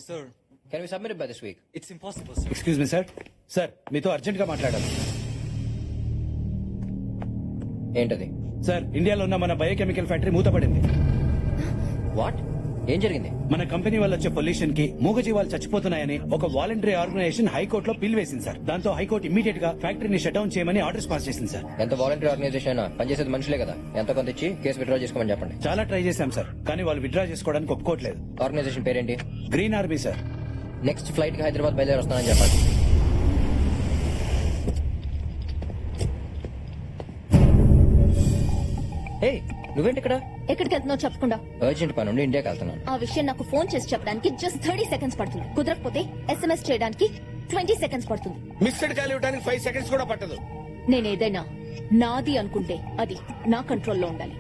Sir, Can we submit it by this week? it's impossible, sir. Excuse me sir sir మీతో urgent గా మాట్లాడాలి ఏంటది? Sir ఇండియాలో ఉన్న మన బయోకెమికల్ ఫ్యాక్టరీ మూతపడింది. వాట్? ఏం జరిగింది? మన కంపెనీ వల్ల వచ్చే పొల్యూషన్ కి మూగజీవాలు చచ్చిపోతున్నాయని ఒక వాలంటరీ ఆర్గనైజేషన్ హైకోర్టులో పిల్ వేసింది సార్. దాంతో హైకోర్టు ఇమీడియట్ గా ఫ్యాక్టరీని షట్ డౌన్ చేయమని ఆర్డర్స్ పాస్ చేసింది సార్. ఎంత వాలంటీర్ ఆర్గనైజేషన్ అయినా పనిచేసేది మనుషులే కదా. ఎంత కొంత ఇచ్చి కేసు విత్డ్రా చేసుకోమని చెప్పండి. చాలా ట్రై చేశాం సార్, కానీ వాళ్ళు విత్డ్రా చేసుకోవడానికి ఒప్పుకోవట్లేదు. ఆర్గనైజేషన్ పేరేంటి? Green army sir. Next flight కి హైదరాబాద్ బయలుదేరి వస్తానని చెప్పండి. హే, నువ్వేంటి ఇక్కడ? ఎక్కడికి వెళ్తున్నావు చెప్పకుండా? అర్జెంట్ పని ఉండి ఇండియాకి వెళ్తున్నాను. ఆ విషయం నాకు ఫోన్ చేసి చెప్పడానికి జస్ట్ 30 సెకండ్స్ పడుతుంది. కుదరకపోతే SMS చేయడానికి 20 సెకండ్స్ పడుతుంది. మిస్డ్ కాల్ ఇవ్వడానికి 5 సెకండ్స్ కూడా పట్టదు. నేనేదైనా నాది అనుకుంటే అది నా కంట్రోల్లో ఉండాలి.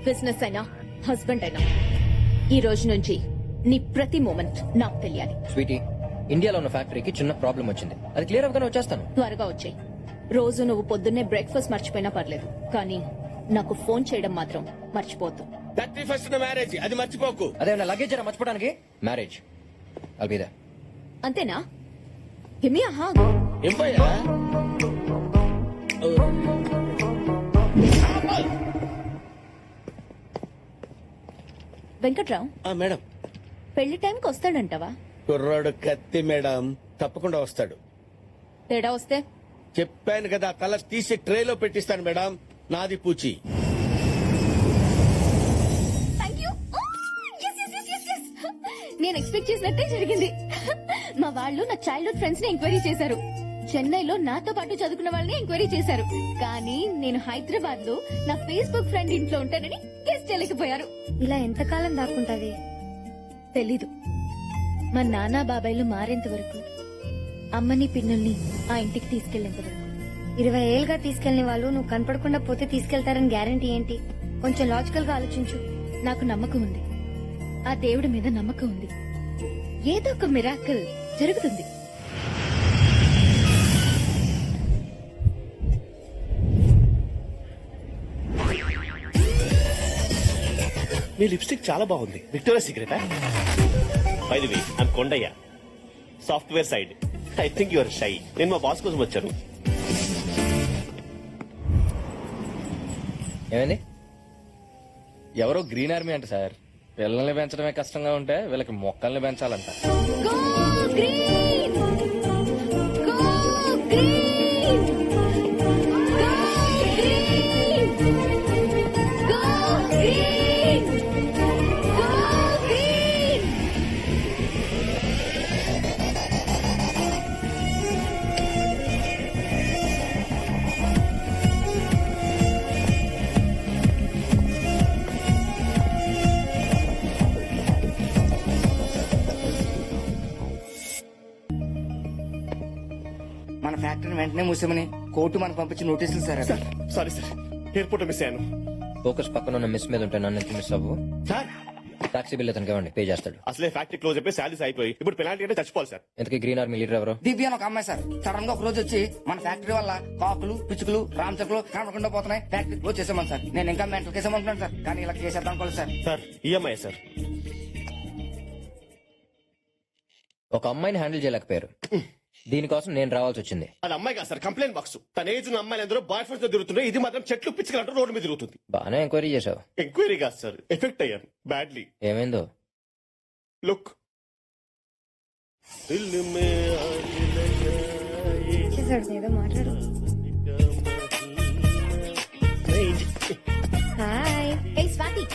బిజినెస్ అయినా హస్బెండ్ అయినా ఈ రోజు నుంచి నీ ప్రతి మూమెంట్ నాకు తెలియాలి. స్వీటీ, ఇండియాలో ఉన్న ఫ్యాక్టరీకి చిన్న ప్రాబ్లం వచ్చింది. అది క్లియర్ అవగానే వచ్చేస్తాను. త్వరగా వచ్చాయి. రోజు నువ్వు పొద్దున్నే బ్రేక్ఫాస్ట్ మర్చిపోయినా పర్లేదు, కానీ నాకు ఫోన్ చేయడం మాత్రం మర్చిపోద్దు. 31st మ్యారేజ్, అది మర్చిపోకు. అదే లగేజ్ మర్చిపోవడానికి మ్యారేజ్ అల్బిదా. అంతేనా? హిమి ఆహా ఎంపయ్యా వెంకట్రావు, మేడం, పెళ్లి టైంకి వస్తాడంటావా? కుర్రాడు కత్తి మేడం, తప్పకుండా వస్తాడు. తేడా వస్తే చెప్పాను కదా, తల తీసి ట్రేలో పెట్టిస్తాను మేడం. నాది పూచి. నేను ఎక్స్పెక్ట్ చేసినట్టే జరిగింది. మా వాళ్ళు నా చైల్డ్హుడ్ ఫ్రెండ్స్ ని ఎంక్వైరీ చేశారు. చెన్నైలో నాతో పాటు చదువుకున్న వాళ్ళని ఎంక్వైరీ చేశారు. కానీ నేను హైదరాబాద్ లో నా ఫేస్బుక్ ఫ్రెండ్ ఇంట్లో ఉంటానని గెస్ట్ చేయలేకపోయారు. ఇలా ఎంతకాలం దాక్కుంటాది తెలీదు. మా నాన్న బాబాయ్లు మారేంత వరకు, అమ్మని పిన్నుల్ని ఆ ఇంటికి తీసుకెళ్లేంత వరకు. 20 ఏళ్ళుగా తీసుకెళ్లిన వాళ్ళు నువ్వు కనపడకుండా పోతే తీసుకెళ్తారని గ్యారంటీ ఏంటి? కొంచెం లాజికల్ గా ఆలోచించు. నాకు నమ్మకం ఉంది, ఆ దేవుడి మీద నమ్మకం ఉంది. ఏదో ఒక మిరాకిల్ జరుగుతుంది. మీ లిప్స్టిక్ చాలా బాగుంది. విక్టోరియా సీక్రెటా? By the way, I'm Kondaiah, software side. I think your shy. నేను మా బాస్ కోసం వచ్చాను. ఏమైంది? ఎవరో గ్రీన్ ఆర్మీ అంట సార్. పిల్లల్ని పెంచడమే కష్టంగా ఉంటే వీళ్ళకి మొక్కల్ని పెంచాలంట. Go green! Go green! Go green! Go green! Go green! మన ఫ్యాక్టరీని వెంటనే మూసామని కోర్టు మనకు పంపించి నోటీసులు sir. Sorry sir, airport miss అయ్యాను. ఫోకస్ పక్కన ఉన్న మిస్ మీద ఉంటే నన్ను ఎందుకు మిస్ అవ్వు? సార్, టాక్సీ బిల్ అతనికి ఇవ్వండి, పే చేస్తాడు. అసలే ఫ్యాక్టరీ క్లోజ్ అయిపోయి శాలరీస్ అయిపోయి ఇప్పుడు పెనాల్టీ అంటే చచ్చిపోవాలి సార్. ఇంతకీ గ్రీన్ ఆర్మీ లీడర్ ఎవరు? దివ్య అని ఒక అమ్మాయి సార్. సడన్ గా ఒక రోజు వచ్చి మన ఫ్యాక్టరీ వల్ల కాకులు, పిచ్చుకలు, రామచకులు కనపడకుండా పోతున్నాయి, ఫ్యాక్టరీ క్లోజ్ చేసామని సార్. నేను ఇంకా మెంటల్ కేసేమంటున్నాను సార్, కానీ ఇలా కేసేద్దాం అనుకోలేదు సార్. Sir, EMI sir. ఒక అమ్మాయిని హ్యాండిల్ చేయలేకపోయారు, దీనికోసం నేను రావాల్సి వచ్చింది. అది అమ్మాయి కాదు సార్, కంప్లైంట్ బాక్స్. తన ఏజ్ ఉన్న అమ్మాయిలు అందరూ బాయ్ ఫ్రెండ్స్ తో తిరుగుతున్నాయి. ఇది మాత్రం చెట్లు పిచ్చుకలంటూ రోడ్డు మీద తిరుగుతుంది. బాగానే ఎంక్వైరీ చేశావు. ఎంక్వైరీ కాదు సార్, ఎఫెక్ట్ అయ్యాను బ్యాడ్లీ. ఏమైందో? లుక్, చేశాడు ఏదో మాట్లాడు. హాయ్. ఏ స్వాతి,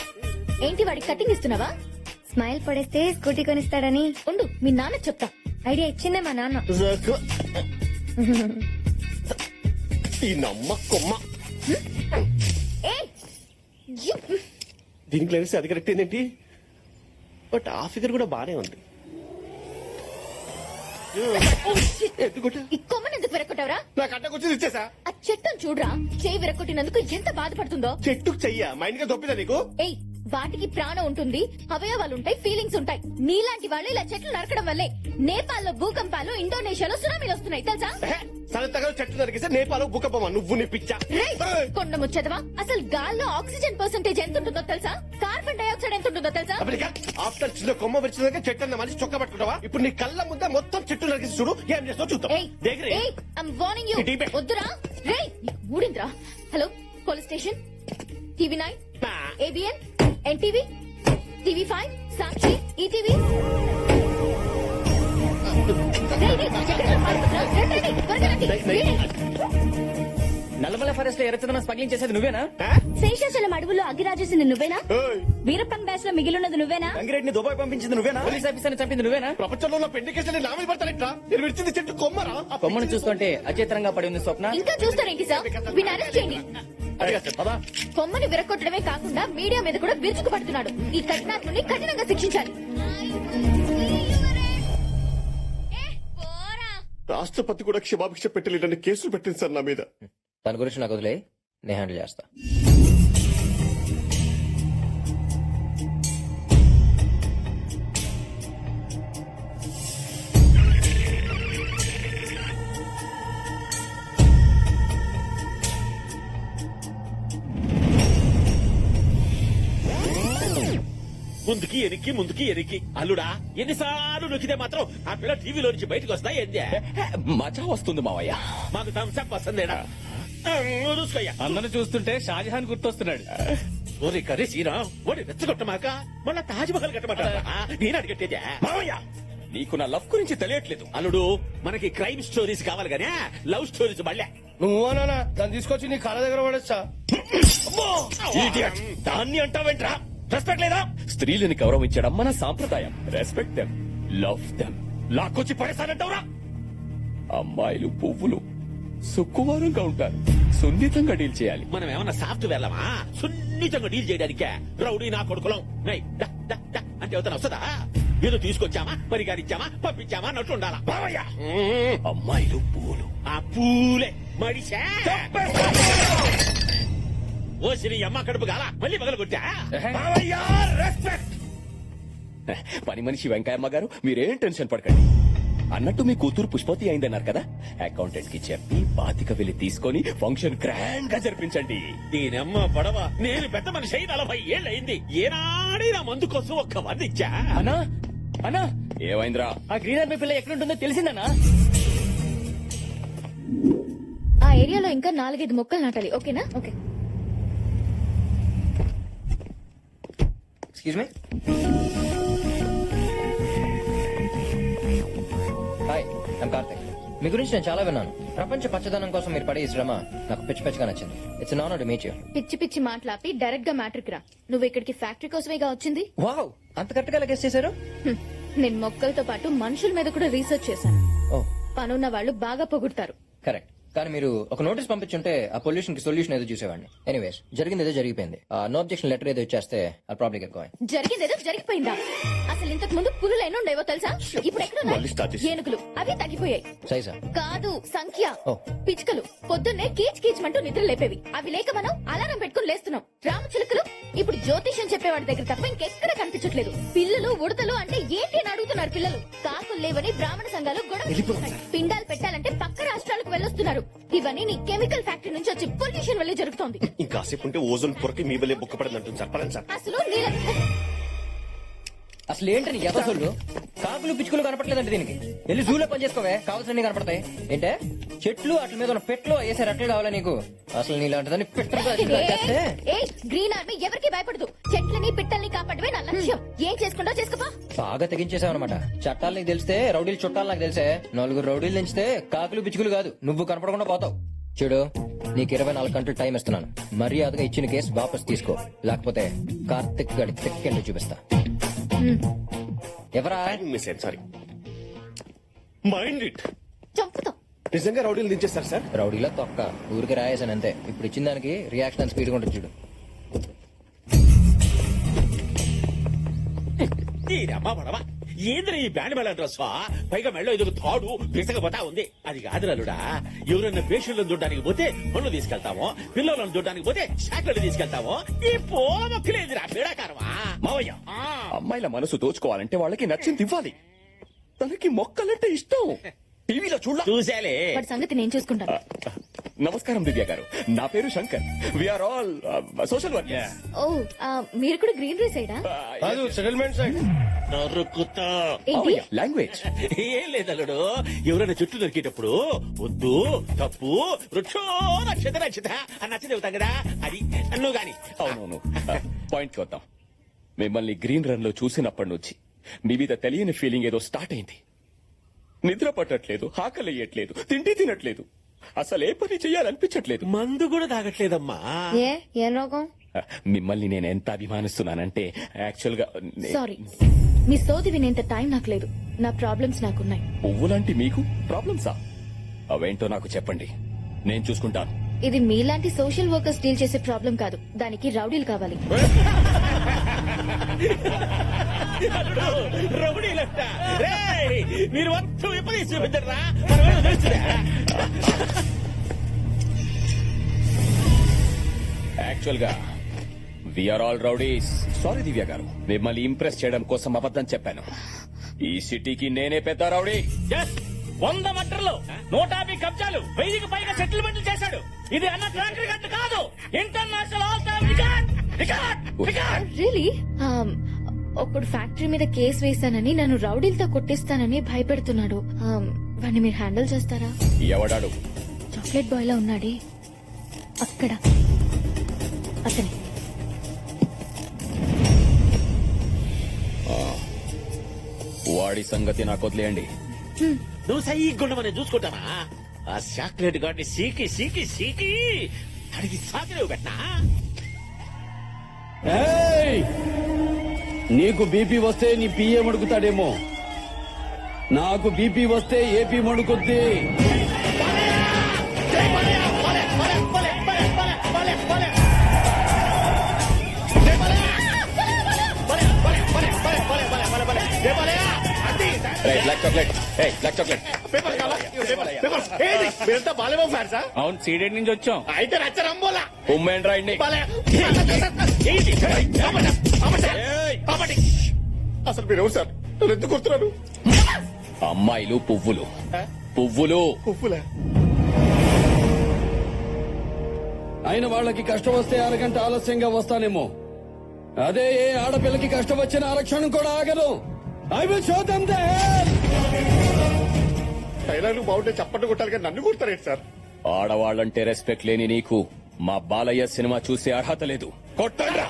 ఏంటి వాడికి కటింగ్ ఇస్తున్నావా? స్మైల్ పడేస్తే స్కూటీ కొనిస్తాడని ఉండు, మీ నాన్న చెప్తా. ఐడియా ఇచ్చిందే మా నాన్న. ఈ నమ్మ కొమ్మ. ఏయ్, దీనికి లేని అది కరెక్ట్ ఏంటి? బట్ ఆ ఫిగర్ కూడా బానే ఉంది. ఈ కొమ్మని ఎందుకు విరక్కొట్టావురా? నాకు అడ్డకొచ్చింది ఇచ్చేసా. ఆ చెట్టును చూడరా, చేయి విరక్కొట్టినందుకు ఎంత బాధపడుతుందో. చెట్టుకు చెయ్య మైండ్ గా దొప్పిదా నీకు? ఏయ్, వాటికి ప్రాణం ఉంటుంది, అవయవాలు ఉంటాయి, ఫీలింగ్స్ ఉంటాయి. నీలాంటి వాళ్ళు ఇలా చెట్లు నరకడం వల్లే నేపాల్లో భూకంపాలు, ఇండోనేషియాలో సునామీలు వస్తున్నాయి తెలుసా? సరతగా చెట్లు నరికేస్తే నేపాలు భూకంపమా నువ్వు నీ పిచ్చా? రేయ్, కొండ ముచ్చదవా, అసలు గాల్లో ఆక్సిజన్ పర్సెంటేజ్ ఎంత ఉంటుందో తెలుసా? కార్బన్ డైఆక్సైడ్ ఎంత ఉంటుందో తెలుసా? ఆఫ్టర్ చిన్న కొమ్మ విరిచినాక చెట్టు అన్న మనిషి చొక్క పట్టుకుంటావా? ఇప్పుడు నీ కళ్ళ ముందే మొత్తం చెట్టు నరికేసి చూడు, ఏం చేస్తావు చూద్దాం. ఏయ్, I'm warning you. వద్దురా. రేయ్, ఊడింద్రా. Hello, police station, TV 9, ABN, NTV, TV five, Sakshi, ETV. Nallamala forest లో ఎర్రచందనం స్మగ్లింగ్ చేసేది నువ్వేనా? శేషాచలం అడవుల్లో అగ్గి రాజేసింది నువ్వేనా? ఏయ్, వీరప్పన్ బ్యాచ్ లో మిగిలిన్నది నువ్వేనా? గంగిరెడ్డిని దుబాయ్ పంపించింది నువ్వేనా? పోలీస్ ఆఫీసర్ చంపింది నువ్వేనా? ప్రపంచంలో ఉన్న పెండి కేసులు నా మీద పడతానట్రా? నేను విడిచింది చెట్టు కొమ్మరా? కొమ్మను చూస్తుంటే అచేతనంగా పడి ఉంది స్వప్న. ఇంకా చూస్తారేంటి సార్? వీడిని అరెస్ట్ చేయండి. కొమ్మని విరగొట్టడమే కాకుండా మీడియా మీద కూడా విరుచుకు పడుతున్నాడు. ఈ కఠినాత్ముని కఠినంగా శిక్షించాలి. రాష్ట్రపతి కూడా క్షమాభిక్ష పెట్టలేదని కేసులు పెట్టింది సార్ నా మీద. దాని గురించి నాకు వదిలే, నేను హ్యాండిల్ చేస్తా. ముందుకి ఎనికి ముందుకి ఎనికి అల్లుడా ఎన్నిసార్లు నొక్కితే మాత్రం ఆ పిల్ల టీవీలో నుంచి బయటకు వస్తా ఏందే మజా వస్తుంది మావయ్య. మాకు థమ్స్అప్ వస్తుందేనా చూసుకోయ్యా. అందరూ చూస్తుంటే షాజహాన్ గుర్తొస్తున్నాడు. ఓరి కర్రీ శ్రీరామ్ ఓడి రెచ్చగొట్టమాక మళ్ళా తాజ్ మహల్ కట్టమంటారా? నేను అడిగట్టేదే మావయ్య. నీకు నా లవ్ గురించి తెలియట్లేదు. అల్లుడు మనకి క్రైమ్ స్టోరీస్ కావాలి గానీ లవ్ స్టోరీస్ మళ్ళా. నువ్వు అనా దాన్ని తీసుకొచ్చి నీ కాళ్ళ దగ్గర పడేస్తా. దాన్ని అంటావేంట్రా? రెస్పెక్ట్ లేదా? స్త్రీలని గౌరవించడం మన సాంప్రదాయం. Respect them, love them. లాక్కొచ్చి పడేసానంటావురా? అమ్మాయిలు పువ్వులు సుక్కువారంగా ఉంటారు, సున్నితంగా డీల్ చేయాలి. మనం ఏమన్నా సాఫ్ట్వేర్ లమా సున్నితంగా డీల్ చేయడానికే? రౌడీ నా కొడుకులం నై డా, డా, డా అంటే అవుతాను వస్తుందా? ఏదో తీసుకొచ్చామా, పరిగారిచ్చామా, పంపించామా అన్నట్టు ఉండాలా? బావయ్యా, అమ్మాయిలు పువ్వులు. ఆ పూలే మడిసా ఓ శ్రీ అమ్మ కడుపు గాల మళ్ళీ మొదలు కొట్టా. బావయ్యా, రెస్పెక్ట్. పని మనిషి వెంకయ్యమ్మ గారు, మీరేం టెన్షన్ పడకండి. అన్నట్టు మీ కూతురు పుష్పతి అయిందన్నారు కదా, అకౌంటెంట్ కి చెప్పి 25,000 తీసుకొని ఫంక్షన్ గ్రాండ్ గా జరిపించండి. దీనమ్మ పడవ, నేను పెద్ద మనిషి అయి 40 ఏళ్ళు అయింది. ఏనాడే నా మందు కోసం ఒక్క 100 ఇచ్చా. అన్నా అన్నా, ఏమైందిరా? ఆ గ్రీన్ ఆర్మీ పిల్ల ఎక్కడుంటుందో తెలిసిందన్నా? ఆ ఏరియాలో ఇంకా 4-5 మొక్కలు నాటాలి. ఓకేనా? Okay. Excuse me. Hi, I'm Karthik. మీ గురించి నేను చాలా విన్నాను. ప్రపంచ పచ్చదనం కోసం మీరు పడే ఈ శ్రమ నాకు పిచ్చి పిచ్చిగా నచ్చింది. It's an honour to meet you. పిచ్చి పిచ్చి మాట్లాపి డైరెక్ట్ గా మ్యాట్రిక్ రా. నువ్వు ఇక్కడికి ఫ్యాక్టరీ కోసమేగా వచ్చింది? వావ్, అంత కరెక్ట్ గా గెస్ చేశారు. నేను మొక్కలతో పాటు మనుషుల మీద కూడా రీసెర్చ్ చేశాను. ఓ, పనున్న వాళ్ళు బాగా పొగుడతారు. కరెక్ట్. కానీ మీరు ఒక నోటీస్ పంపించుంటే ఆ పొల్యూషన్ కి సొల్యూషన్ ఏదో చూసేవాడిని. ఎనీవేస్, జరిగింది ఏదో జరిగిపోయింది. నో అబ్జెక్షన్ లెటర్ ఏదో ఇచ్చేస్తే ఆ ప్రాబ్లం ఎక్కువ. జరిగిందేదో జరిగిపోయిందా? అసలు ఇంతకు ముందు పులులు ఎన్ని ఉండేవో తెలుసా? ఇప్పుడు ఎక్కడ ఏనుగులు అవి తగ్గిపోయాయి. సైజా కాదు, సంఖ్య. ఓ. పిచ్చుకలు పొద్దున్నే కీచ్ కీచ్మంటూ నిద్ర లేపేవి. అవి లేక మనం అలారం పెట్టుకుని లేస్తున్నాం. రామచిలుకలు ఇప్పుడు జ్యోతిష్యం చెప్పేవాడి దగ్గర తప్ప ఇంకెక్కడ కనిపించట్లేదు. పిల్లలు ఉడతలు అంటే ఏంటి అని అడుగుతున్నారు పిల్లలు. కాకులు లేవని బ్రాహ్మణ సంఘాలు గొడవ చేస్తున్నాయి. పిండాలు పెట్టాలంటే పక్క రాష్ట్రాలకు వెళ్ళొస్తున్నారు. ఇవన్నీ నీ కెమికల్ ఫ్యాక్టరీ నుంచి వచ్చి పొల్యూషన్ వల్లే జరుగుతోంది. ఇంకాసేపు ఉంటే ఓజోన్ పొరకి మీ వల్లే బుక్క పడిందంటుంది సార్. పడండి సార్. అసలు నీళ్ళ అసలు ఏంటని ఎవసోళ్ళు? కాకులు పిచ్చుకలు కనపట్లేదంటే దీనికి వెళ్ళి జూలో పని చేసుకోవే, కావాల్సినవి కనపడతాయి. ఏంటే చెట్లు అట్ల మీద ఉన్న పెట్లు వేసే రెట్లు కావాలా నీకు? అసలు నీలాంటిదని పెట్టలు చేస్తే గ్రీన్ ఆర్మీ ఎవరికి భయపడదు. చెట్లని పిట్టల్ని కాపాడమే నా లక్ష్యం. ఏం చేసుకుంటో చేసుకోపా. బాగా తెగించేసావన్నమాట. చట్టాలు నీకు తెలిస్తే రౌడీలు చుట్టాలు నాకు తెలిసే. 4 రౌడీలు తెంచితే కాకులు పిచ్చుకలు కాదు, నువ్వు కనపడకుండా పోతావు. చూడు, నీకు 24 గంటలు టైం ఇస్తున్నాను. మర్యాదగా ఇచ్చిన కేసు వాపస్ తీసుకో, లేకపోతే కార్తిక్ గడి తెక్కెండు చూపిస్తా. ఎవరా? Sorry, mind it. చంపుతాం. నిజంగా రౌడీలు దించేస్తారు సార్? రౌడీలో తొక్క ఊరికి రాయేసాను అంతే. ఇప్పుడు ఇచ్చిన దానికి రియాక్షన్ స్పీడ్ ఉంటుంది చూడు. దీనమ్మ పడవ, ఏంద్రా ఈ బ్యాండ్ మేళ డ్రెస్ పైగా మెళ్ళో ఎదుగు తాడు పిసకపోతా ఉంది. అది కాదురాలుడా, ఎవరన్నా పేషెంట్లను చూడడానికి పోతే పళ్ళు తీసుకెళ్తామో, పిల్లలను చూడడానికి పోతే షాట్లను తీసుకెళ్తామో. ఈ పోమొక్కలేదురా పీడాకారమా. మావయ్య, అమ్మాయిల మనసు దోచుకోవాలంటే వాళ్ళకి నచ్చింది ఇవ్వాలి. తనకి మొక్కలంటే ఇష్టం. టీవీలో చూసేలే. వాడి సంగతి నేను చూసుకుంటాను. నమస్కారం దివ్య గారు, నా పేరు Shankar. We're all social workers. ఓ మీరు కూడా గ్రీన్ రైస్ సైడా? కాదు సెటిల్మెంట్ సైడ్. నరుకుతా. ఏంటి? లాంగ్వేజ్ ఏం లేదల్లుడు, ఎవరైనా చుట్టూ దొరికేటప్పుడు వద్దు, తప్పు, వృక్షో నక్షత నక్షత అని నచ్చ చెబుతాం కదా, అది నువ్వు గాని. అవునవును. పాయింట్ కి వద్దాం. మిమ్మల్ని గ్రీన్ రన్ లో చూసినప్పటి నుంచి మీ మీద తెలియని ఫీలింగ్ ఏదో స్టార్ట్ అయింది. నిద్ర పట్టట్లేదు, ఆకలియట్లేదు, తిండి తినట్లేదు, అసలు ఏ పని చెయ్యాలనిపించట్లేదు. మందు కూడా తాగట్లేదమ్మా. ఏ రోగం? మిమ్మల్ని నేను ఎంత అభిమానిస్తున్నానంటే యాక్చువల్ గా సారీ, మీ సోది వినేంత టైం నాకు లేదు. నా ప్రాబ్లమ్స్ నాకున్నాయి. పువ్వులాంటి మీకు ప్రాబ్లమ్సా? అవేంటో నాకు చెప్పండి, నేను చూసుకుంటాను. ఇది మీలాంటి సోషల్ వర్కర్స్ డీల్ చేసే ప్రాబ్లం కాదు. దానికి రౌడీలు కావాలి. రౌడీలంట. రేయ్, మీరు మొత్తం విపరీత చూపించరా. యాక్చువల్ గా వీఆర్ ఆల్ రౌడీస్. సారీ దివ్య గారు, మిమ్మల్ని ఇంప్రెస్ చేయడం కోసం అబద్ధం చెప్పాను. ఈ సిటీకి నేనే పెద్ద రౌడీ. 100 మటర్లు, 150 కబ్జాలు, 1000కి పైగా సెటిల్మెంట్లు చేశాడు. ఇది అన్న ట్రాక్ రికార్డ్ కాదు, international all time record. Really? ఒకడు ఫ్యాక్టరీ మీద కేసు వేశానని నన్ను రౌడీలతో కొట్టిస్తానని భయపెడుతున్నాడు. వాడిని మీరు హ్యాండిల్ చేస్తారా? ఎవడాడు? చాక్లెట్ బాయ్ లా ఉన్నాడే అక్కడ, అతని. వాడి సంగతి నాకు వదిలేయండి. నువ్వు సైగుండ మనం చూసుకుంటావా? ఆ చాక్లెట్ గాడిని సీకి సీకి సీకి అడిగి సాకిలేవు పెట్టనా? నీకు బీపీ వస్తే నీ పిఏ మడుకుతాడేమో, నాకు బీపీ వస్తే ఏపీ మడుకుద్ది. Black chocolate, black chocolate. మీరంతా బాలేమో ఫ్యాన్సా? అవును, సీడెడ్ నుంచి వచ్చాం. అయితే రచ్చరంబోలా ఉమ్మేండి రాయండి. అసలు మీరు ఎవరు సార్? నన్ను ఎందుకు కొడుతున్నారు? అమ్మాయిలు పువ్వులు, పువ్వులు. ఉప్పులే. అయిన వాళ్ళకి కష్టం వస్తే అరగంట ఆలస్యంగా వస్తానేమో, అదే ఏ ఆడపిల్లకి కష్టం వచ్చిన ఆరక్షణం కూడా ఆగదు. I will show them the hell. డైలాగులు బాగుంటే చప్పట్లు కొట్టాలి కానీ నన్ను కొడతారేంటి సార్? ఆడవాళ్ళంటే రెస్పెక్ట్ లేని నీకు మా బాలయ్య సినిమా చూసే అర్హత లేదు. కొట్టండ్రా.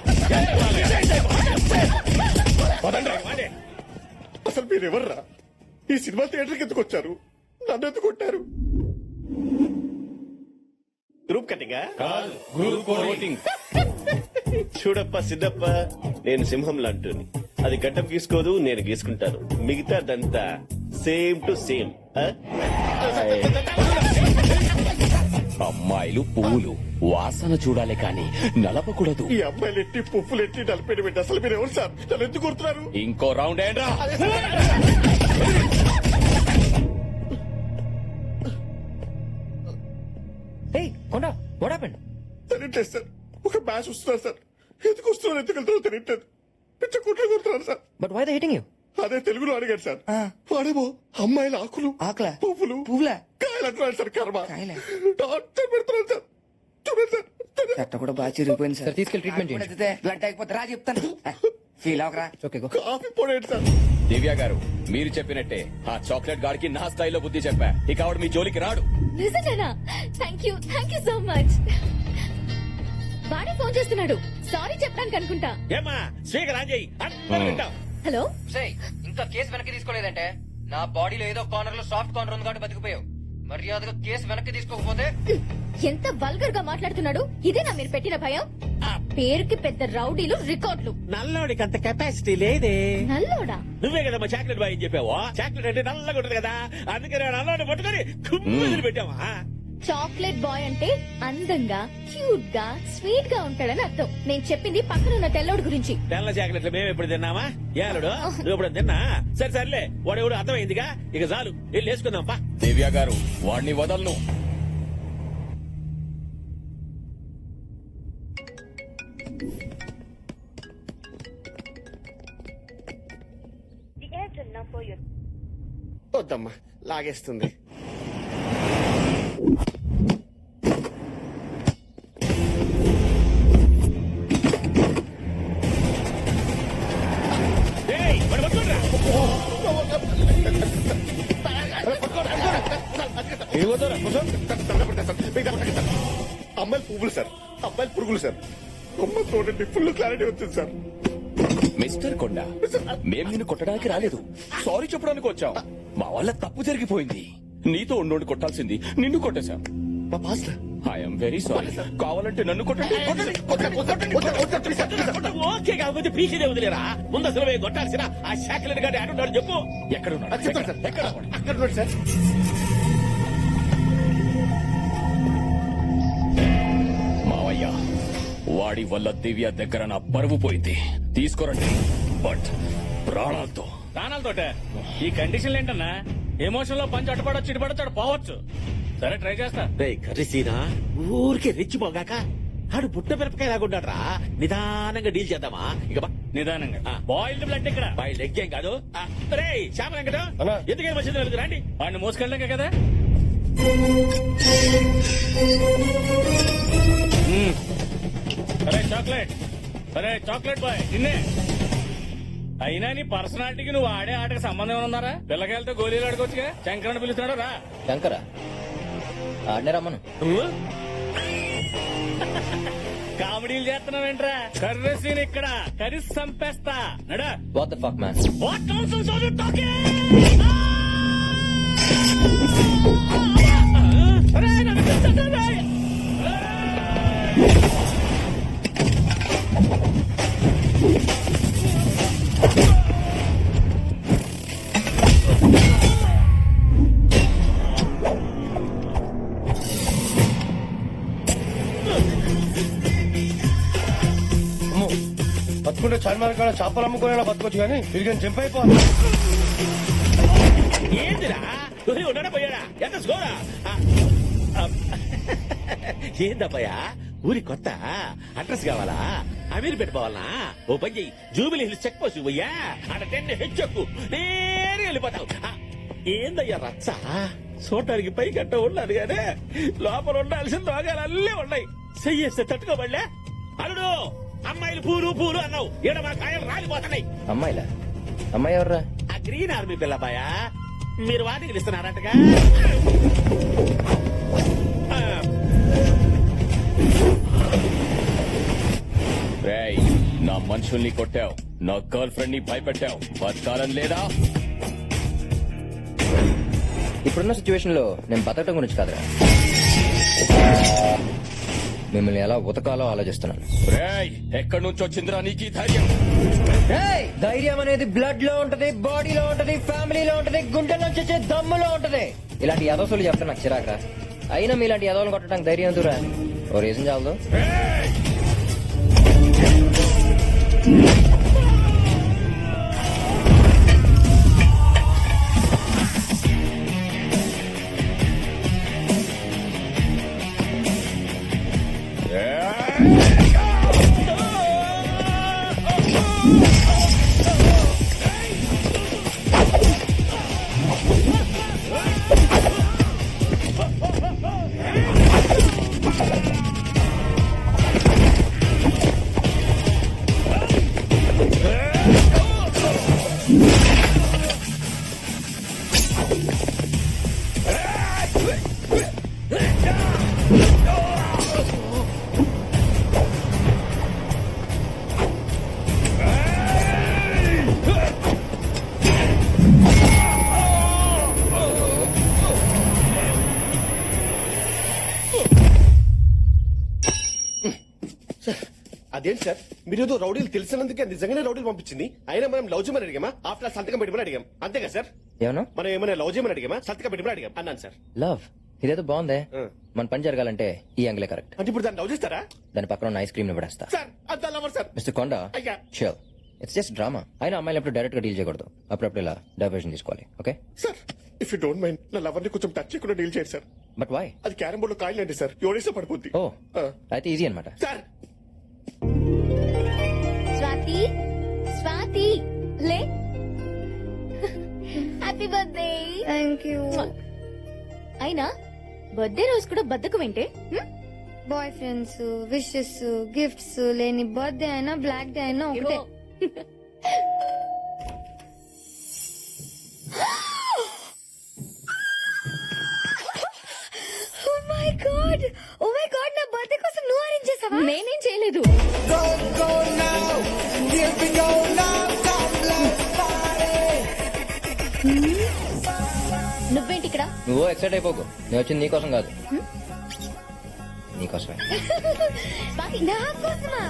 అసలు మీరు ఎవర్రా? ఈ సినిమా థియేటర్కి ఎందుకు వచ్చారు? నన్ను ఎందుకు కొట్టారు? గ్రూప్ కటింగా? చూడప్ప సిద్ధప్ప, నేను సింహం లాంటిని. అది గడ్డం గీసుకోదు, నేను గీసుకుంటాను. మిగతాదంతా సేమ్ టు సేమ్. అమ్మాయిలు పువ్వులు, వాసన చూడాలి కానీ నలపకూడదు. ఈ అమ్మాయిలు ఎట్టి పువ్వులు ఎట్టి నలిపేట పెట్టి అసలు మీరు ఎవరు సార్? నన్ను ఎందుకు కొడుతున్నారు? ఇంకో రౌండ్ ఏంట్రా? తెలియట్లేదు సార్. ఒక మ్యాచ్ వస్తున్నారు సార్. ఎందుకు వస్తున్నారు, ఎందుకు వెళ్తారో తెలియట్లేదు. పిచ్చ కుట్లు కొడుతున్నారు sir. But why they hitting you? అదే తెలుగులో అడిగాడు సార్. వాడేమో అమ్మాయిల ఆకులు, ఆకులా? పువ్వులు, పువ్వులా? కాయలు అంటున్నాడు సార్. కర్మ కాయలా? టార్చర్ పెడుతున్నాడు సార్. చూడండి సార్. చెట్ట కూడా బాగా చిరిగిపోయింది సార్, తీసుకెళ్ళి ట్రీట్మెంట్ చేయండి. బ్లడ్ అయిపోతే రా చెప్తాను. ఫీల్ అవకరా. Okay go. కాఫీ పొడేంటి సార్? దివ్య గారు, మీరు చెప్పినట్టే ఆ చాక్లెట్ గాడికి నా స్థాయిలో బుద్ధి చెప్పా. ఇక ఆవిడ మీ జోలికి రాడు. నిజంగానా? Thank you so much. వాడే ఫోన్ చేస్తున్నాడు. సారీ చెప్పడానికి అనుకుంటా. ఏమా స్పీకర్ ఆన్ చేయి, అందరూ వింటాం. హలో, ఇంకా కేసు వెనక్కి తీసుకోలేదంటే నా బాడీలో ఏదో కార్నర్ లో సాఫ్ట్ కార్నర్ ఉంది కాబట్టి బతికిపోయావు. మర్యాదగా కేసు వెనక్కి తీసుకోకపోతే. ఎంత వల్గర్ గా మాట్లాడుతున్నాడు. ఇదేనా మీరు పెట్టిన భయం? ఆ పేరుకి పెద్ద రౌడీలు, రికార్డులు. నల్లోడికి అంత కెపాసిటీ లేదే. నల్లోడా? నువ్వే కదా మా చాక్లెట్ బాయ్ అని చెప్పావు. చాక్లెట్ అంటే నల్లగా ఉంటుంది కదా, అందుకని నల్లోడి పట్టుకొని కుమ్మిది పెట్టావా? చాక్లెట్ బాయ్ అంటే అందంగా క్యూట్ గా స్వీట్ గా ఉంటాడని అర్థం. నేను చెప్పింది పక్కనున్న తెల్లోడు గురించి. తెల్ల చాక్లెట్లు మేము ఎప్పుడు తిన్నామా? ఏలుడు నువ్వు ఎప్పుడు తిన్నా? సరే సర్లే, వాడు ఎవడు అర్థమైందిగా, ఇక చాలు వెళ్ళి వేసుకుందాం పా. దివ్య గారు వాడిని వదలను. వద్దమ్మా, లాగేస్తుంది. ఏయ్, వాడు పట్టుకోండిరా. అమ్మాయిలు పువ్వులు సార్, అబ్బాయిలు పురుగులు సార్. కొమ్మ చూడండి, ఫుల్ క్లారిటీ వచ్చింది సార్. మిస్టర్ కొండ, మేం నిన్ను కొట్టడానికి రాలేదు, సారీ చెప్పడానికి వచ్చాం. మా వల్ల తప్పు జరిగిపోయింది. నీతో ఉన్నోడు కొట్టాల్సింది నిన్ను కొట్టేశాం. మా పాస్ ఐఎమ్ వెరీ సారీ. కావాలంటే నన్ను కొట్టండి. ఓకే కాకపోతే పీకేదే వదిలేరా. ముందు అసలు మేము కొట్టాల్సిన ఆ చాక్లెట్ గారి ఆడున్నాడు చెప్పు. ఎక్కడున్నాడు? చెప్తాను సార్. ఎక్కడ? అక్కడ ఉన్నాడు సార్. మావయ్య, వాడి వల్ల దివ్య దగ్గర నా పరువు పోయింది. తీసుకురండి, బట్ ప్రాణాలతో. ప్రాణాలతోట ఈ కండిషన్లు ఏంటన్నా? ఎమోషన్ లో పంచి అటుపడొచ్చు ఇటుపడొచ్చు పోవచ్చు. సరే ట్రై చేస్తా. రే కర్రీసీనా ఊరికే రెచ్చిపోగాక ఆడు పుట్ట మిరపకాయ లాగుంటాడ్రా. నిదానంగా డీల్ చేద్దామా? ఇక బా నిదానంగా. బాయిల్డ్ బ్లడ్ ఇక్కడ. బాయ్ లెగ్ ఏం కాదు. రే చేప వెంకట ఎందుకే వచ్చింది రండి. వాడిని మోసుకెళ్ళాక కదా. అరే చాక్లెట్, అరే చాక్లెట్ బాయ్ నిన్నే. అయినా నీ పర్సనాలిటీకి నువ్వు ఆడే ఆటకి సంబంధం ఏమైనా ఉందారా? పిల్లకాయలతో గోళీలు ఆడుకోవచ్చుగా. శంకరని పిలుస్తున్నాడు రా. శంకరా ఆడనే రమ్మను. కామెడీలు చేస్తున్నావేంట్రా? కర్రీ సీన్ ఇక్కడ కర్రీ సంపేస్తా. నడా. What the fuck man. What nonsense are you talking? అరే నన్ను పిలుస్తున్నాడు. బతుకుంటే చార్మార్ కాడ చేపలు అమ్ముకునేలా బతకొచ్చు కానీ తిరిగి జంప్ అయిపోవాలి. ఏందిరా ఉన్నాడా పోయాడా? ఎంత స్కోరా? ఏందబ్బయ్యా ఊరి కొత్త అడ్రస్ కావాలా? అమీర్ పెట్టుకోవాలనా? ఓ పని చెయ్యి, జూబిలీ హిల్స్ చెక్ పోస్ట్ పోయ్యా అక్కడ 10 హెచ్చెక్కు నేరుగా వెళ్ళిపోతావు. ఏందయ్యా రచ్చ? చూడటానికి పై గట్ట ఉన్నాను గానే లోపల ఉండాల్సిన దోగాలల్లే ఉన్నాయి. చెయ్యేస్తే తట్టుకోబడలే. అల్లుడు అమ్మాయిలు పూలు పూలు అన్నావు, ఈడ మా కాయలు రాలిపోతున్నాయి. అమ్మాయిలా? అమ్మాయి ఎవర్రా? ఆ గ్రీన్ ఆర్మీ పిల్లబాయా, మీరు వాటికి ఇస్తున్నారంటగా. రేయ్, నా మనుషుల్ని కొట్టావు, నా గర్ల్ ఫ్రెండ్ ని భయపెట్టావు, బతకాలని లేదా? ఇప్పుడున్న సిచ్యువేషన్ లో నేను బతకటం గురించి కాదురా, మిమ్మల్ని ఎలా ఉతకాలో ఆలోచిస్తున్నాను. రేయ్, ఎక్కడి నుంచి వచ్చిందిరా నీకు ఈ ధైర్యం? ధైర్యం అనేది బ్లడ్ లో ఉంటది, బాడీలో ఉంటది, ఫ్యామిలీలో ఉంటది, గుండెల్లో వచ్చే దమ్ములో ఉంటది. ఇలాంటి యదోసులు చెప్తే నాకు చిరాకురా. అయినా మీలాంటి యదోలను కొట్టడానికి ధైర్యం ఎందుకురా? ఓ రీజన్ చాలదు. అదేంటి సార్, మీరు ఏదో రౌడీలు తెలిసినందుకే నిజంగానే రౌడీలు పంపించింది. అయినా మనం లవ్ చేయమని అడిగామా? ఆఫ్టర్ సంతకం పెట్టమని అడిగాం, అంతేగా సార్? ఏమన్నా? మనం ఏమైనా లవ్ చేయమని అడిగామా? సంతకం పెట్టమని అడిగాం అన్నాను సార్. లవ్? ఇదేదో బాగుందే మన పని జరగాలంటే ఈ యాంగిలే కరెక్ట్. అంటే ఇప్పుడు దాన్ని లవ్ చేస్తారా దాని పక్కన ఉన్న ఐస్ క్రీమ్ ని పడేస్తా. సార్ అంత లవర్ సార్. మిస్టర్ కొండ అయ్యా. Sure it's just drama. అయినా అమ్మాయిలు ఎప్పుడు డైరెక్ట్ గా డీల్ చేయకూడదు. అప్పుడప్పుడు ఇలా డైవర్షన్ తీసుకోవాలి. Okay sir if you don't mind నా లవర్ ని కొంచెం టచ్ చేయకుండా డీల్ చేయండి సార్. But why? అది క్యారం బోర్డ్ లో కాయిల్ అండి సార్, ఎవరేసా పడిపోద్ది. ఓ అయితే ఈజీ అనమాట. సార్ స్వాతి స్వాతి లే హ్యాపీ బర్త్డే. Thank you. అయినా బర్త్డే రోజు కూడా బద్దకు వింటే బాయ్ ఫ్రెండ్స్, విషెస్, గిఫ్ట్స్ లేని బర్త్డే అయినా బ్లాక్ డే అయినా ఒకటే. Oh my God! నా బర్త్డే కోసం నువ్వు అరేంజ్ చేసావా? నేనేం చేయలేదు. నువ్వేంటి ఇక్కడ? నువ్వు ఎక్సైట్ అయిపోకు. నేను వచ్చింది నీకోసం కాదు, నీకోసమే. స్వాతి, నా కోసమా?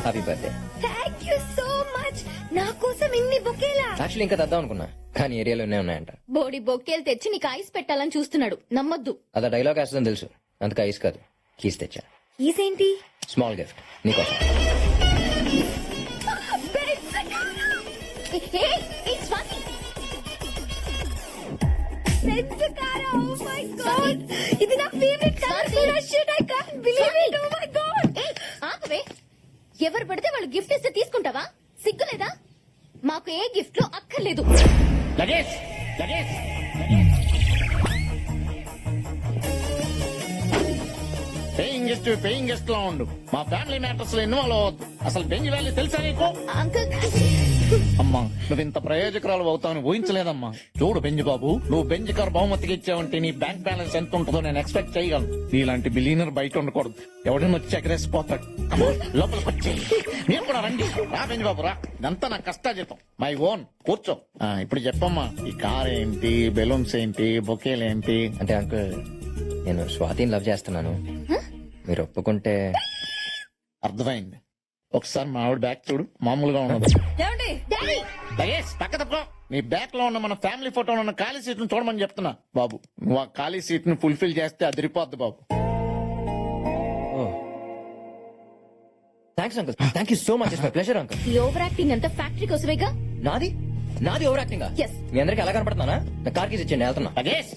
Happy birthday. Thank you so much. నా కోసం ఇన్ని బొకేలా? యాక్చువల్లీ ఇంకా తెద్దాం అనుకున్నా, కానీ ఏరియాలోనే ఉన్నాయంట. బోడి బొక్కేలు తెచ్చి నీకు ఐస్ పెట్టాలని చూస్తున్నాడు, నమ్మొద్దు. అలా డైలాగ్ వేస్తుందని తెలుసు, అందుకే ఐస్ కాదు కీస్ తెచ్చా. ఈసేంటి? స్మాల్ గిఫ్ట్ నీకోసం. స్వాతి ఇది నా ఫేవరెట్ కలర్ కూడా. Shit, I can't believe it. Oh my God. ఆపవే. ఎవరు పడితే వాళ్ళు గిఫ్ట్ ఇస్తే తీసుకుంటావా? సిగ్గులేదా? మాకు ఏ గిఫ్ట్ లో అక్కర్లేదు. లగేజ్ లగేజ్ పేయింగ్ గెస్ట్ లా ఉండు. మా ఫ్యామిలీ మ్యాటర్స్ లో ఇన్వాల్వ్ అవ్వద్దు. అసలు బెంజ్ వ్యాలీ తెలుసా నీకు? అంకుల్ అమ్మా నువ్వు ఇంత ప్రయోజకురాలు అవుతావని ఊహించలేదమ్మా. చూడు బెంజ్ బాబు, నువ్వు బెంజ్ కార్ బహుమతికి ఇచ్చావంటే నీ బ్యాంక్ బ్యాలెన్స్ ఎంత ఉంటుందో నేను ఎక్స్పెక్ట్ చేయగలను. నీలాంటి బిలీనర్ బయట ఉండకూడదు. ఎవడైనా వచ్చి ఎగరేసిపోతాడు. లోపలికి వచ్చి మీరు కూడా రండి. రా బెంజ్ బాబు రా. ఇదంతా నా కష్టాజీతం, మై ఓన్. కూర్చో. ఇప్పుడు చెప్పమ్మా, ఈ కార్ ఏంటి, బెలూన్స్ ఏంటి, బొకేలు ఏంటి? అంటే అంకుల్, నేను స్వాతిని లవ్ చేస్తున్నాను. మీరు ఒప్పుకుంటే. అర్థమైంది. ఒకసారి మా ఆవిడ బ్యాక్ చూడు, మామూలుగా ఉన్నది. లగేజ్ పక్క తప్పుకో. నీ బ్యాక్ లో ఉన్న మన ఫ్యామిలీ ఫోటోలో ఉన్న ఖాళీ సీట్ ను చూడమని చెప్తున్నా బాబు. నువ్వు ఆ ఖాళీ సీట్ ను ఫుల్ఫిల్ చేస్తే అదిరిపోద్ది బాబు. Thanks uncle, thank you so much. It's my pleasure uncle. ఈ ఓవర్ యాక్టింగ్ అంతా ఫ్యాక్టరీ కోసమేగా. నాది ఓవర్ యాక్టింగ్. Yes. మీ అందరికి ఎలా కనపడుతున్నానా? నా కార్ కీస్ ఇచ్చేయండి, వెళ్తున్నా. లగేజ్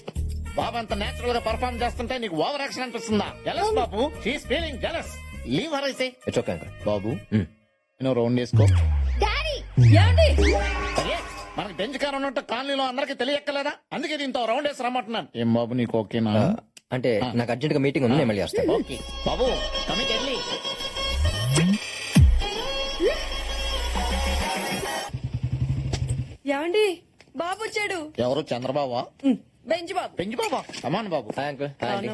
బాబు అంత నేచురల్ గా పర్ఫార్మ్ చేస్తుంటే నీకు ఓవర్ యాక్షన్ అనిపిస్తుందా? జలస్ బాబు, she's feeling jealous. Leave her I say. It's okay uncle. బాబు నువ్వు రౌండ్ వేసుకో. డాడీ లగేజ్ మనకి బెంచ్ కార్ ఉన్నట్టు కాలనీలో అందరికి తెలియక్కలేదా? అందుకే దీంతో రౌండ్ వేసి రమ్మంటున్నాను. ఏం బాబు నీకు ఓకేనా? అంటే నాకు అర్జెంట్ గా మీటింగ్ ఉంది, నేను మళ్ళీ వస్తాను. ఓకే బాబు, కమిట్ ఎర్లీ. ఏమండి బాబు వచ్చాడు. ఎవరు? చంద్రబాబు? బెంచ్ బాబు. బెంచ్ బాబా? కమాన్ బాబు. Hi uncle. హాయ్ అండి.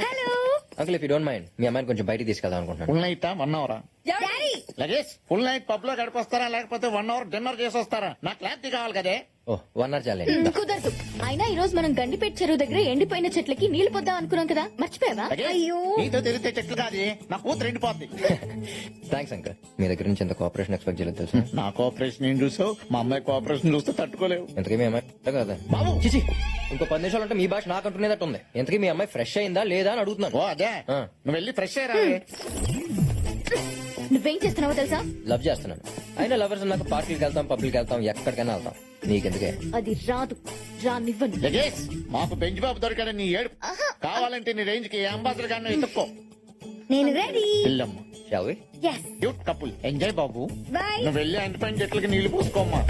Uncle, if you don't mind, మీ అమ్మాయిని కొంచెం బయటికి తీసుకెళ్దాం అనుకుంటున్నాను. ఫుల్ నైట్ 1 అవరా? Daddy luggage full night pub లో గడిపొస్తారా లేకపోతే 1 అవర్ డిన్నర్ చేసి వస్తారా? నాకు క్లారిటీ కావాలి కదే. ఓ 1 అవర్ చాలే. కుదరదు. అయినా ఈ రోజు మనం గండిపేట చెరువు దగ్గర ఎండిపోయిన చెట్లకి నీళ్లు పొద్దాం అనుకున్నాం కదా, మర్చిపోయావా? అయ్యో నీతో తెలిస్తే చెట్లు కాదు, నా కూతురు ఎండిపోద్ది. థ్యాంక్స్ అంకుల్, మీ దగ్గర నుంచి ఎంత కోఆపరేషన్ ఎక్స్పెక్ట్ చేయలేదు తెలుసు. నా కోఆపరేషన్ ఏం చూసావు? మా అమ్మాయి కోఆపరేషన్ చూస్తే తట్టుకోలేవు. ఎంతకీ మీ అమ్మాయి కదా బాబు? చిచి, ఇంకో 10 నిమిషాలు అంటే మీ భాష నాకు అంటున్నదట్టు ఉంది. ఎంతకీ మీ అమ్మాయి ఫ్రెష్ అయిందా లేదా అని అడుగుతున్నాను. ఓ అదే, నువ్వు వెళ్ళి ఫ్రెష్ అయ్యరా. నువ్వేం చేస్తున్నావో తెలుసా? లవ్ చేస్తున్నాను. అయినా లవర్స్ నాకు పార్టీకి వెళ్తాం, పబ్లిక్ వెళ్తాం, ఎక్కడికైనా వెళ్తాం. నీకెందుకే? అది రాదు, రానివ్వను. లగేజ్ మాకు బెంచ్ బాబు దొరికాడని నీ ఏడు. కావాలంటే నీ రేంజ్ కి అంబాసిడర్ గారిని ఎత్తుక్కో. నేను రెడీ. వెళ్ళమ్మా. Shall we? Yes. Cute couple. Enjoy Babu. Bye. నువ్వు వెళ్ళి ఎండిపోయిన చెట్లకి నీళ్లు పోసుకోమ్మా.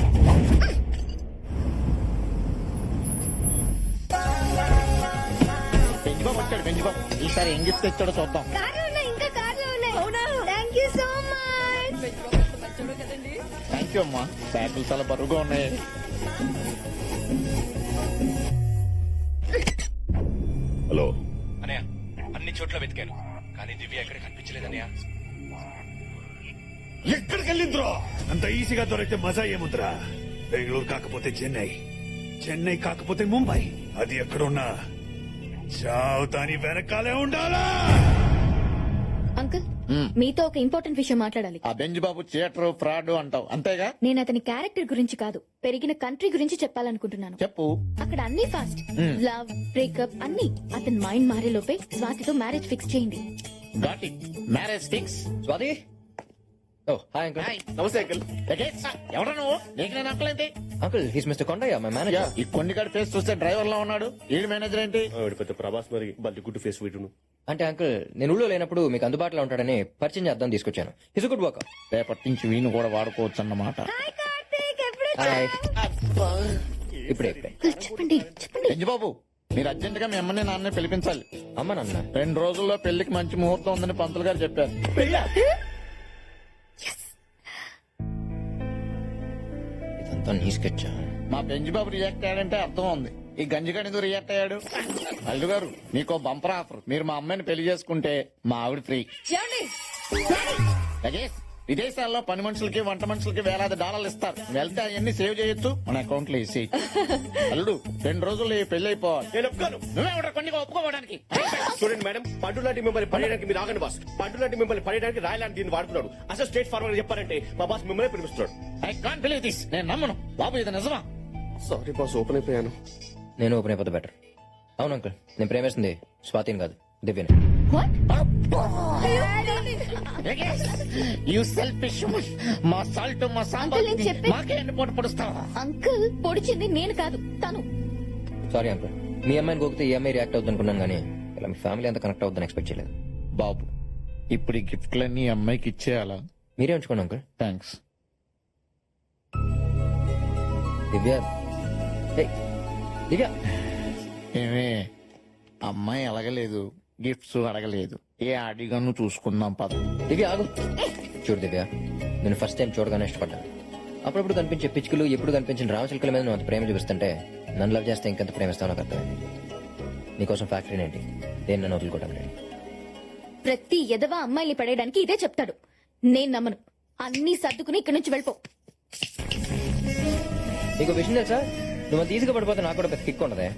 బెంచ్ బాబు వచ్చాడు. బెంచ్ బాబు ఈసారి ఏం గిఫ్ట్ తెచ్చాడో చూద్దాం. కార్లో ఉన్నాయి, ఇంకా కార్లో ఉన్నాయి. అవునా? Thank you so much. Thank you అమ్మా. బ్యాగులు చాలా బరువుగా ఉన్నాయి. హలో అనయ్య, అన్ని చోట్ల వెతికాను కానీ దివ్య ఎక్కడ కనిపించలేదన్నయ్య. ఎక్కడికి వెళ్ళిందిరో? అంత ఈజీగా దొరికితే మజా ఏముందిరా? బెంగళూరు కాకపోతే చెన్నై, చెన్నై కాకపోతే ముంబై, అది ఎక్కడున్నా చావుతాని వెనకాలే ఉండాలా? అంకుల్ మీతో ఒక ఇంపార్టెంట్ విషయం మాట్లాడాలి. ఆ బెంజ్ బాబు థియేటర్ ఫ్రాడ్ అంటావు అంతేగా? నేను అతని క్యారెక్టర్ గురించి కాదు, పెరిగిన కంట్రీ గురించి చెప్పాలనుకుంటున్నాను. చెప్పు. అక్కడ అన్ని ఫాస్ట్, లవ్, బ్రేకప్ అన్ని. అతని మైండ్ మారే లోపే స్వాతితో మ్యారేజ్ ఫిక్స్ చేయండి. Got it. Marriage fix. Swathi. Oh hi uncle. Namaste uncle. ఎవరా నువ్వు? నీకు నేను అంకలేంటి? Uncle he's mister Kondaiah, my manager. ఈ కొన్ని కాడి ఫేస్ చూస్తే డ్రైవర్ లా ఉన్నాడు. ఈడు మేనేజర్ ఏంటి? పెద్ద ప్రభాస్ మరి బల్లి గుడ్డు ఫేస్ వీటును. అంటే అంకుల్ నేను ఊళ్ళో లేనప్పుడు మీకు అందుబాటులో ఉంటాడని పరిచయం చేద్దాం తీసుకొచ్చాను. His good work. రేపటి నుంచి వీణు కూడా వాడుకోవచ్చు అన్నమాట. హాయ్. ఇప్పుడే చెప్పండి చెప్పండి. బెంజ్ బాబు మీరు అర్జెంట్ గా మీ అమ్మని నాన్నే పిలిపించాలి. అమ్మ నాన్న 2 రోజుల్లో పెళ్లికి మంచి ముహూర్తం ఉందని పంతులు గారు చెప్పారు. ఇదంతా నీ స్కెచ్. మా బెంజ్ బాబు రియాక్ట్ అయ్యాడంటే అర్థం ఉంది. ఈ గంజిగాడి ఎందుకు రియాక్ట్ అయ్యాడు? అల్లు గారు మీకో బంపర్ ఆఫర్. మీరు మా అమ్మాయిని పెళ్లి చేసుకుంటే మా ఆవిడ ఫ్రీ. లగేష్ విదేశాల్లో పని మనుషులకి వంట మనుషులకి వేలాది డాలర్లు ఇస్తారు. వెళ్తే అవన్నీ సేవ్ చేయొచ్చు, మన అకౌంట్ లో వేసి. అల్లుడు 2 రోజుల్లో ఈ పెళ్లి అయిపోవాలి. నేను ఒప్పుకోను. నువ్వే కొన్ని ఒప్పుకోవడానికి. చూడండి మేడం, పండు లాంటి మిమ్మల్ని పడేయడానికి మీరు ఆగండి బాస్. పండు లాంటి మిమ్మల్ని పడేయడానికి రాయలాంటి దీన్ని వాడుకున్నాడు. అసలు స్ట్రేట్ ఫార్వర్డ్ చెప్పారంటే మా బాస్ మిమ్మల్ని పిలిపిస్తున్నాడు. I can't believe this. నేను నమ్మను. బాబు ఇది నిజమా? సారీ బాస్, ఓపెన్ అయిపోయాను. నేను ఓపెన్ అయిపోతే బెటర్. అవును అంకుల్ నేను ప్రేమిస్తుంది స్వాతిని కాదు, దివ్యని. You selfish. మా సాల్ట్ మా సాంబార్ అంకుల్, నేను చెప్పేది- మాకే ఎన్ని పోటు పొడుస్తావా? అంకుల్ పొడిచింది నేను కాదు, తను. సారీ అంకుల్, మీ అమ్మాయిని గోకితే ఈ అమ్మాయి రియాక్ట్ అవుతుంది అనుకున్నాను, కానీ ఇలా మీ ఫ్యామిలీ అంతా కనెక్ట్ అవుతుందని ఎక్స్పెక్ట్ చేయలేదు. బాబు ఇప్పుడు ఈ గిఫ్ట్లన్నీ అమ్మాయికి ఇచ్చేయాలా? మీరే ఉంచుకోండి అంకుల్. థ్యాంక్స్. దివ్య. ఏయ్, దివ్య. ఏమే అమ్మాయి అడగలేదు, గిఫ్ట్స్ అడగలేదు. ఏ అడిగాను చూసుకుందాం పద. దివ్య ఆగు. చూడు దివ్య, నేను ఫస్ట్ టైం చూడగానే ఇష్టపడ్డాను. అప్పుడప్పుడు కనిపించే పిచ్చుకలు, ఎప్పుడు కనిపించిన రామచిలుకల మీద నువ్వు అంత ప్రేమ చూపిస్తుంటే నన్ను లవ్ చేస్తే ఇంకెంత ప్రేమిస్తావు నాకు అర్థమైంది. నీకోసం ఫ్యాక్టరీ ఏంటి, దేన్ని నన్ను వదులుకోవడం. ప్రతి ఎదవా అమ్మాయిని పడేయడానికి ఇదే చెప్తాడు. నేను నమ్మను. అన్ని సర్దుకుని ఇక్కడి నుంచి వెళ్ళిపో. నీకు విషయం తెలుసా, నువ్వు అంత ఈజీగా పడిపోతే నాకు కూడా పెద్ద కిక్ ఉండదే.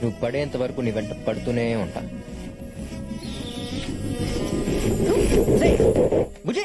నువ్వు పడేంత వరకు నీ వెంట పడుతూనే ఉంటా. బుజ్జి